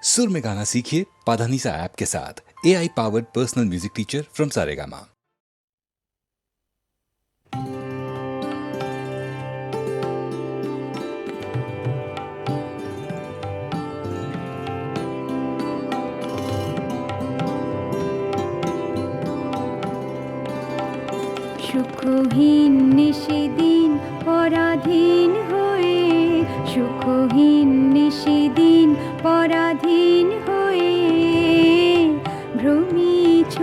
सुर में गाना सीखिए पाधानीसा ऐप के साथ। AI powered personal music teacher from Saregama. সুখহীন নিশিদিন পরাধীন হয়ে, সুখহীন নিশিদিন পরাধীন হয়ে ভ্রমিছ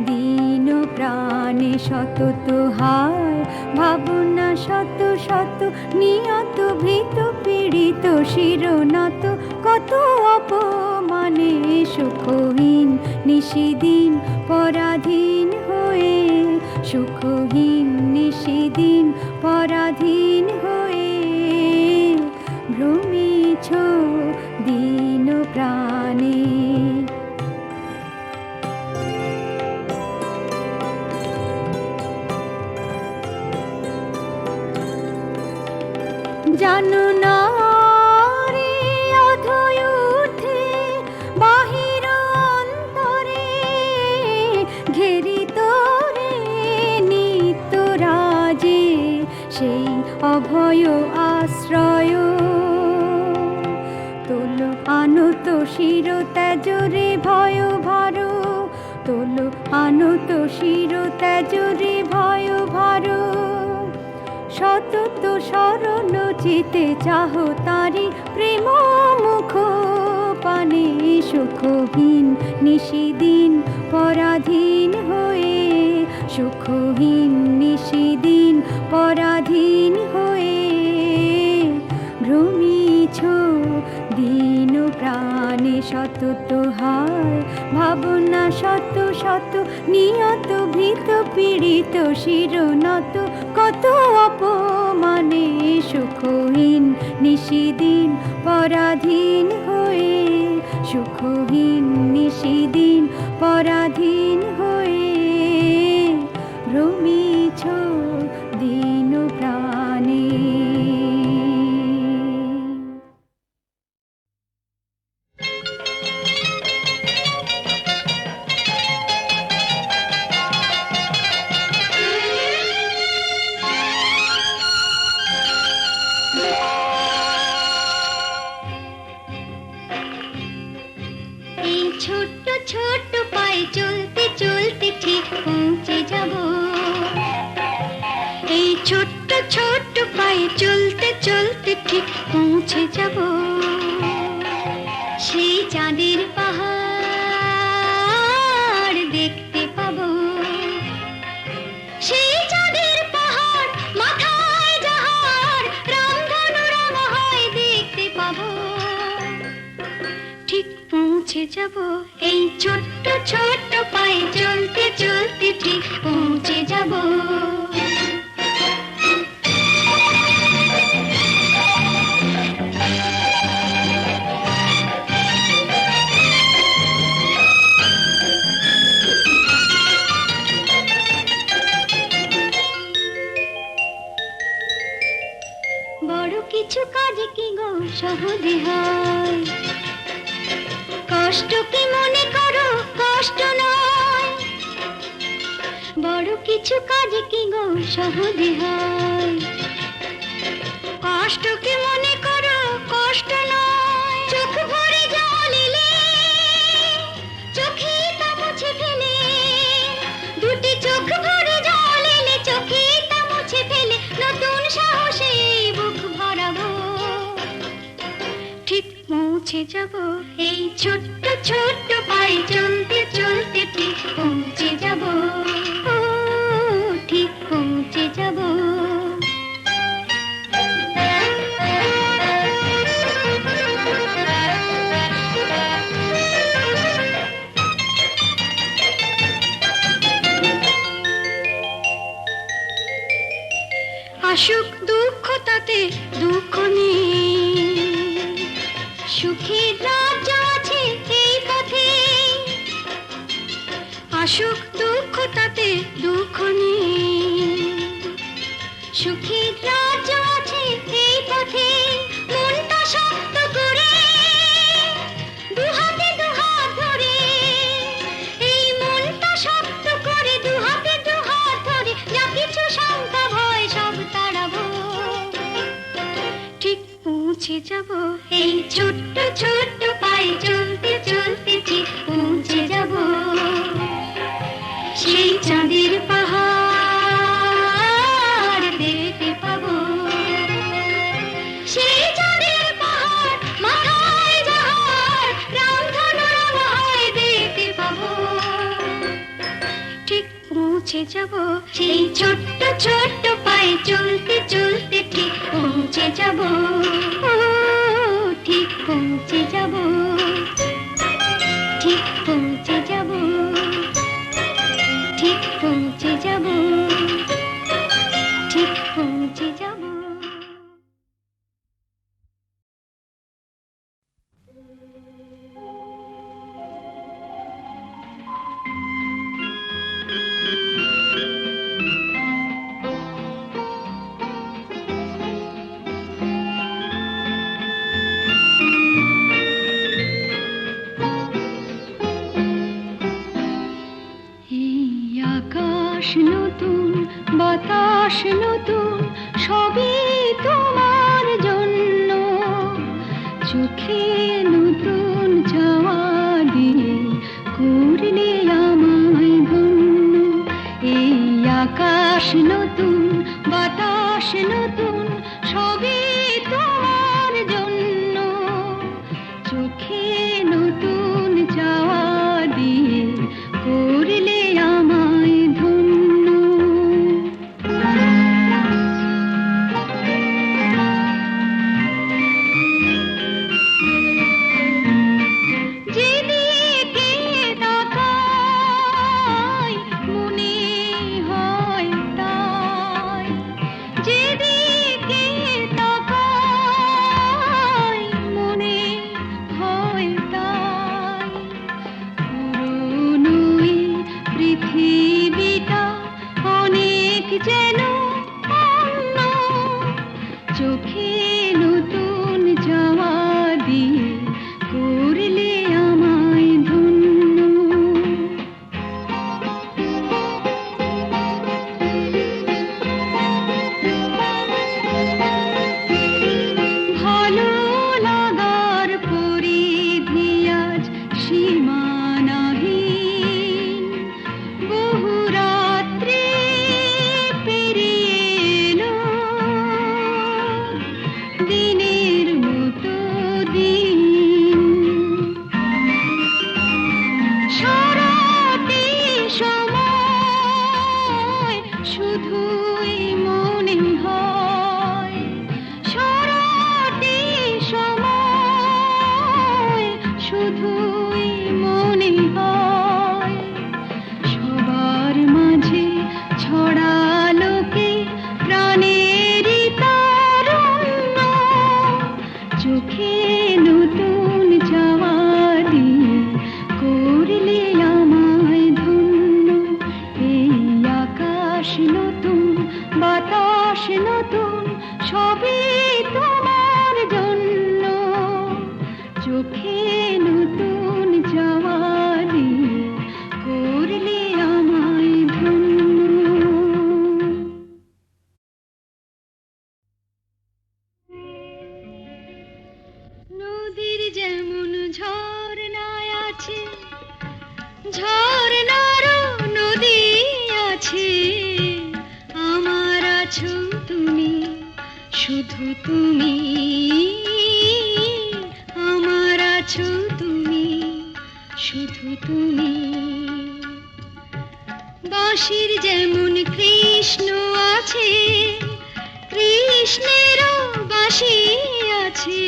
দিন প্রাণে সতত হায় ভাবনা শত শত নিয়ত ভীত পীড়িত শিরনত কত অপমানে সুখহীন নিশিদিন পরাধীন হয়ে, সুখহীন নিশিদিন পরাধীন হয়ে ভ্রমিছ দিন প্রাণে। জানো না রে অধয় উঠে বাহির অন্তরে ঘেরিত রে নিত্য রাজে সেই অভয় আশ্রয়। তোল আনত শির ত্যাজরে ভয় ভার, তোল আনত শির ত্যাজরে ভয় ভার। সতত শরণ চিতে চাহ তারি প্রেম মুখ পানে, সুখহীন নিশিদিন পরাধীন হয়ে, সুখহীন নিশিদিন পরাধীন হয়ে ভ্রমিছ দিন প্রাণে সতত হায় ভাবনা শত শত নিয়ত ভীত পীড়িত শিরনত কত অপমানে সুখহীন নিশিদিন পরাধীন হয়ে, সুখহীন নিশিদিন পরাধীন হয়ে ভ্রমিছ দিন প্রাণে। ছোট্ট ছোট্ট পায়ে চলতে চলতে ঠিক পৌঁছে যাব, এই ছোট্ট ছোট্ট পায়ে চলতে চলতে ঠিক পৌঁছে যাব সেই চাঁদের পাহাড় দেখতে পাবো, সেই চাঁদের পাহাড় মাথায় যাহার রামধনু রঙ হয় দেখতে পাবো, ঠিক পৌঁছে যাব এই ছোট্ট ছোট্ট পায়ে চলতে চলতে ঠিক পৌঁছে যাব। বড় কিছু কাজ কি গো সহজে হয়, কষ্ট কি মনে করো কষ্ট নয়, বড় কিছু কাজ কি গো সহজে হয়, কষ্ট কি মনে করো কষ্ট নয়। চোখ ভরে জল এলে চোখে তা মুছে ফেলে, দুটি চোখ ভরে জল এলে চোখে তা মুছে ফেলে নতুন সাহসে বুক ভরাবো, ঠিক পৌঁছে যাব এই ছোট্ট ছোট্ট পায়ে চলতে চলতে ঠিক পৌঁছে যাব, ও ঠিক পৌঁছে যাব। আসুক দুঃখ তাতে দুঃখ নেই, সুখের রাজ্য আছে এই পথে, আসুক দুঃখ তাতে দুঃখ নেই, সুখের রাজ্য আছে এই পথে। মনটা শক্ত করে সেই ছোট্ট ছোট্ট পায়ে চলতে চলতে ঠিক পৌঁছে যাব, ও ঠিক পৌঁছে যাব, ঠিক পৌঁছে যাব, ঠিক পৌঁছে যাব, ঠিক পৌঁছে যাব। আকাশ নতুন, বাতাস নতুন, সবই তোমার জন্য। চোখে নতুন চাওয়া দিয়ে করলে আমায় ধন্য। এই আকাশ নতুন, বাতাস নতুন, সবই তোমার জন্য। চোখে নতুন চাওয়া দিয়ে করলে আমায় ধন্য। যেদিকে তাকাই মনে হয় তাই, যেদিকে তাকাই মনে হয় তাই। পুরনো এই পৃথিবীটা অনেক যেন অন্য। চোখে নতুন যাওয়া দিয়ে করলে আমায় ধন্য। ভালো লাগার পরিধি আজ সীমানাহীন। বহু রাত্রি পেরিয়ে এলো, দিনের মতো দিন। সারাটি সময় শুধুই মনে হয়, সারাটি সময় শুধুই মনে হয়। সবার মাঝে ছড়ালো কে প্রাণেরই তারুণ্য। চোখে নতুন চাওয়া দিয়ে করলে আমায় ধন্য। এই আকাশ নতুন, বাতাস নতুন, সবই তোমার জন্য। চোখে নতুন চাওয়া দিয়ে করলে আমায় ধন্য। নদীর যেমন ঝর্ণায় আছে, ঝর্ণারও নদী আছে। আমার আছো তুমি, শুধু তুমি। আমার আছো তুমি, শুধু তুমি। বাঁশির যেমন কৃষ্ণ আছে, কৃষ্ণেরও বাঁশি আছে।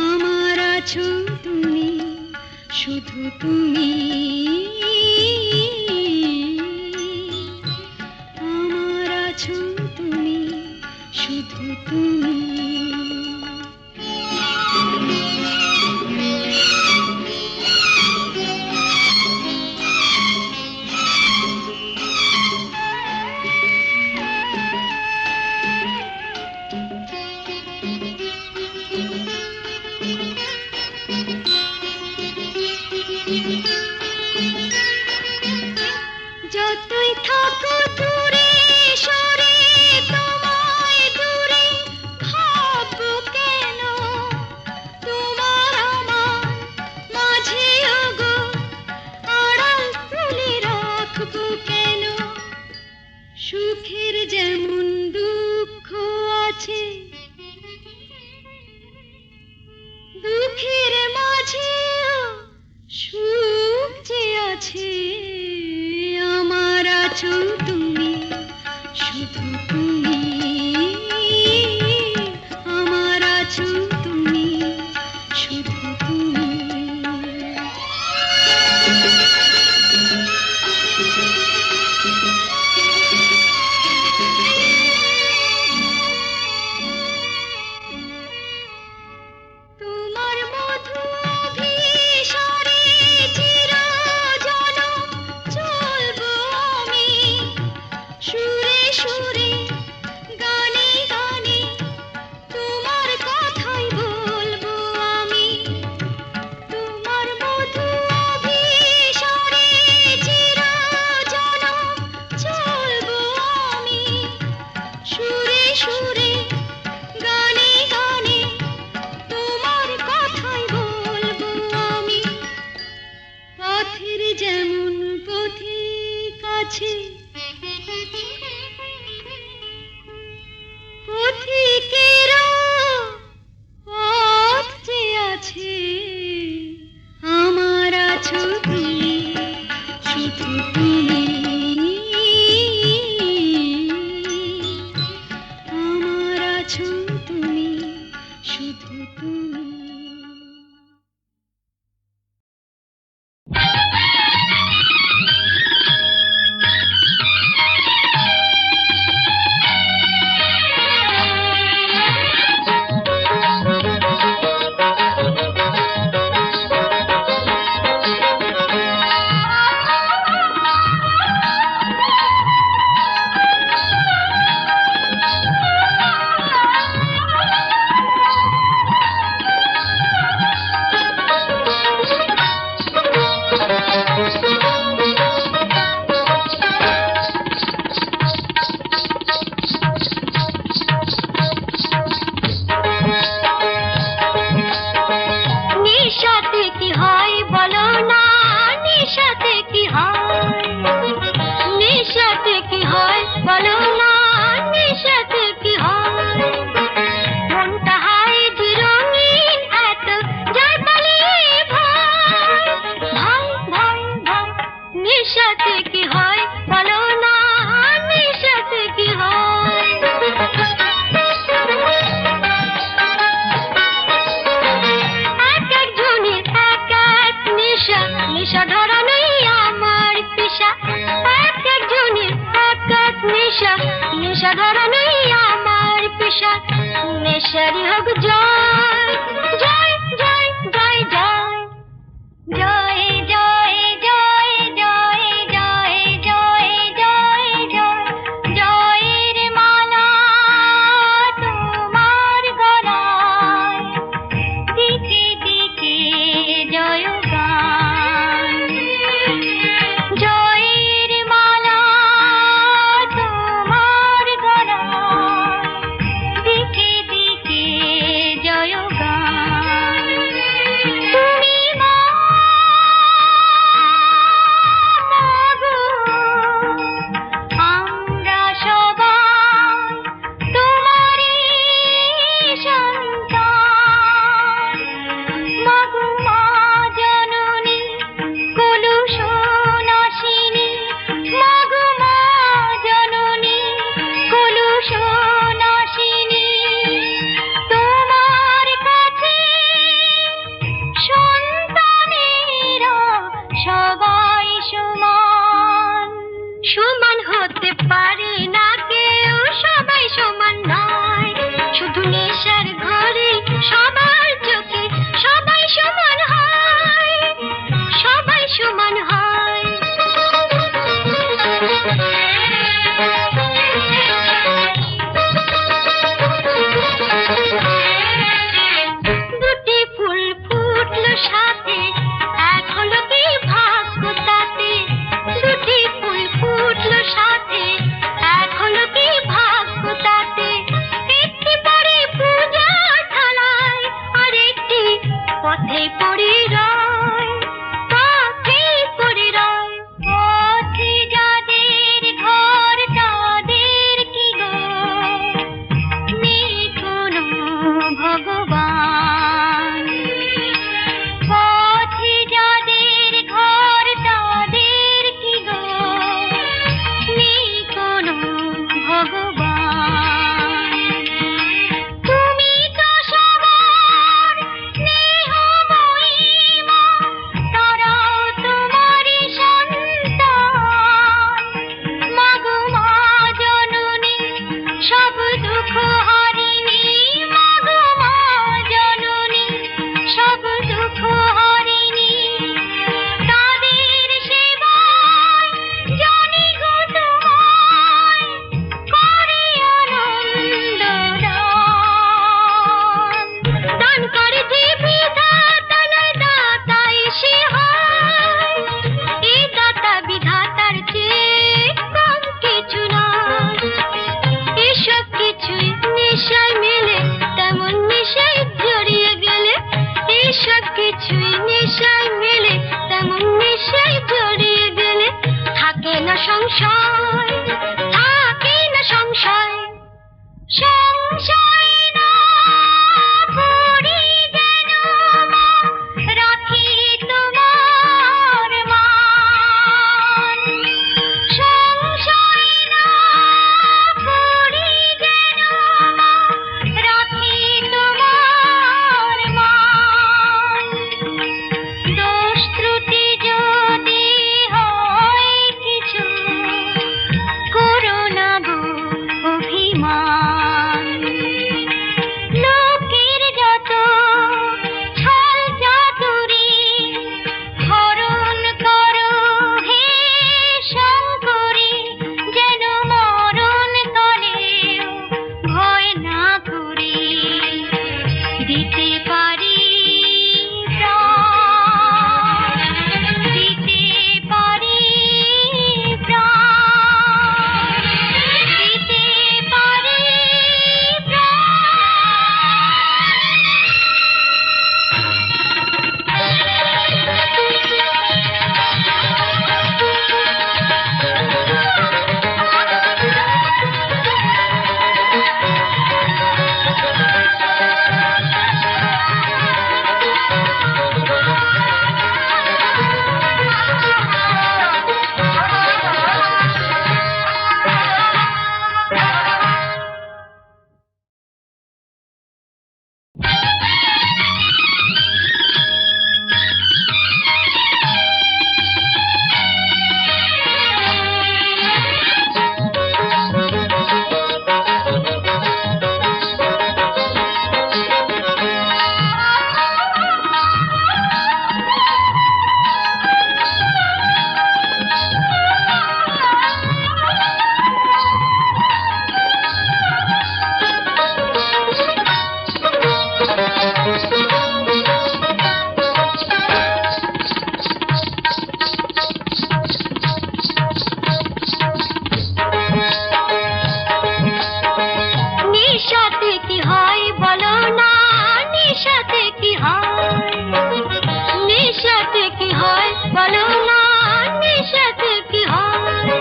আমার আছো তুমি, শুধু তুমি। আমার আছো তুমি, শুধু তুমি। যতই থাকো দূরে সরে, তোমায় দূরে ভাববো কেন? তোমার আমার মাঝে ওগো আড়াল তুলে রাখবো কেন? সুখের যেমন দুঃখ আছে, দুঃখের মাঝেও সুখ যে আছে। আমার আছো তুমি, শুধু তুমি আমার আছো তুমি শুধু তুমি তোমার মধু অভিসারে চিরজনম চলবো আমি সুরে সুরে গানে গানে তোমার কথাই বলবো আমি তোমার মধু অভিসারে চিরজনম চলবো আমি সুরে সুরে গানে গানে তোমার কথাই বলবো আমি পথের যেমন পথিক আছে পথিকেরও পথ যে আছে আমার আছো তুমি শুধু তুমি আমার আছো তুমি শুধু তুমি নিশাতে কি হয় বলো না নিশাতে কি হয় নিশাতে কি হয় বলো না নিশাতে কি হয় মনটা হায় যে রঙিন এত যার পালিয়ে ভয় ভয় ভয় ভয় নিশাতে কি হয় বলো না নিশাতে কি হয় নিশা ধরা নেই আমার পেশা এক একজনের এক এক নেশা নিশা ধরা নেই আমার পেশা নেশারি হোক জয় জয় জয় জয় জয় জয় জয় জয় জয় জয় জয় জয় জয়ের মালা তোমার গলায় দিকে দিকে জয় গান জয়ের মালা তোমার গলায় দিকে দিকে জয় গান তুমি মা গো আমরা সবাই তোমারই সন্তান মাগো মা জননী কলুষনাশিনী মাগো মা জননী কলুষনাশিনী তোমার কাছে সন্তানেরা সবাই সমান সমান হতে পারে না কেউ সবাই সমান নয় শুধু নেশার ঘরে সবার চোখে সবাই সমান হয় সবাই সমান হয় দুটি ফুল ফুটলো সাথে এক হলো কি ভাগ্য তাতে দুটি ফুল ফুটলো সাথে এক হলো কি ভাগ্য তাতে একটি পরে পূজার থালায় আর একটি পথে পড়ে রয় পথে পড়ে রয় পথে যাদের ঘর তাদের কি গো নেই কোনো ভগবান পথে যাদের ঘর তাদের কি গো নেই কোনো ভগবান কিছুই নেশায় মেলে, তেমন নেশায় জড়িয়ে গেলে থাকে না সংশয়, থাকে না সংশয়। সংশয় না করি যেন মা, রাখি তোমার মান। সংশয় না করি যেন মা, রাখি তোমার মান। দোষ ত্রুটি যদি হয় কিছু, করো না গো অভিমান। লোকের যত ছল চাতুরি হরণ করো হে শঙ্করী, যেন মরণ কালেও ভয় না করি দিতে পারি প্রাণ, দিতে পারি প্রাণ, দিতে পারি নেশাতে কি হয় বলো না, নেশাতে কি হয়, নেশাতে কি হয় বলো না, নেশাতে কি হয়।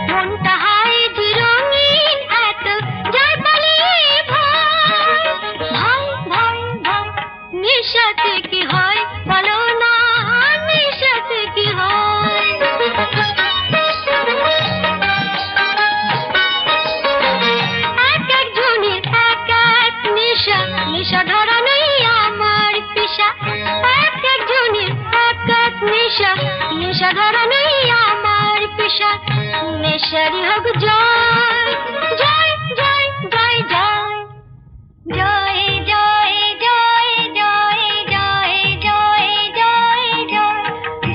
মনটা হয় যে রঙিন, এত যায় পালিয়ে ভয়, ভয় ভয় ভয়। নেশাতে কি হয় বলো না, নেশাতে কি হয়। এক একজনের এক এক নেশা, নেশা ধরা নেই আমার পেশা। এক একজনের এক এক নেশা, নেশা ধরা নেই আমার পেশা। নেশারি হোক জয়, জয় জয় জয় জয়, জয় জয় জয় জয় জয় জয় জয় জয়।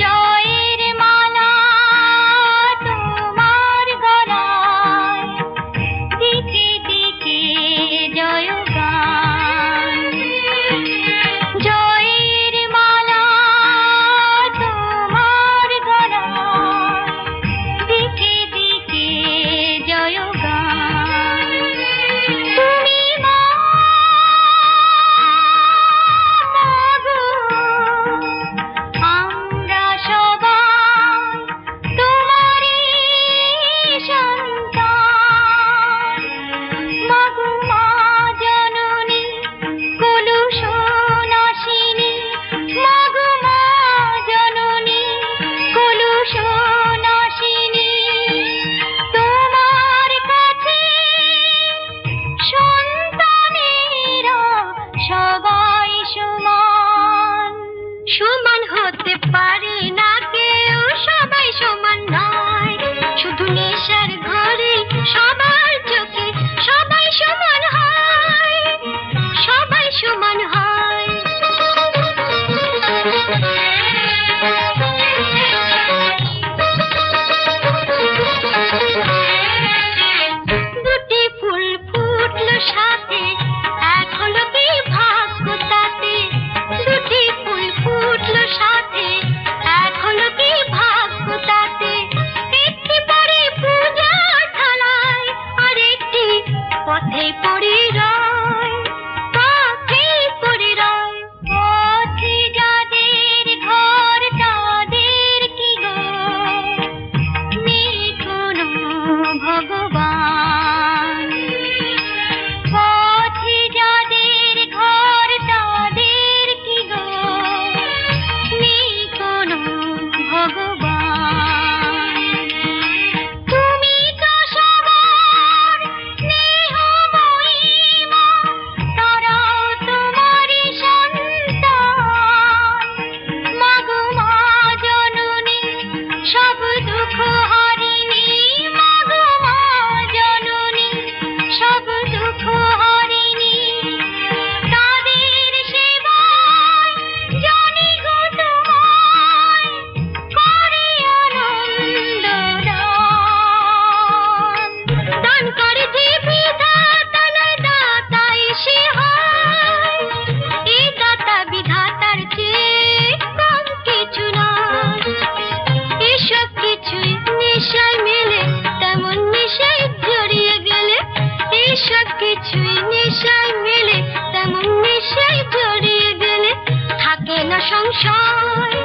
জয়ের মালা তোমার গলায়, দিকে দিকে জয়গান। জয়ের মালা তোমার গলায়, দিকে দিকে জয়গান। সংশয়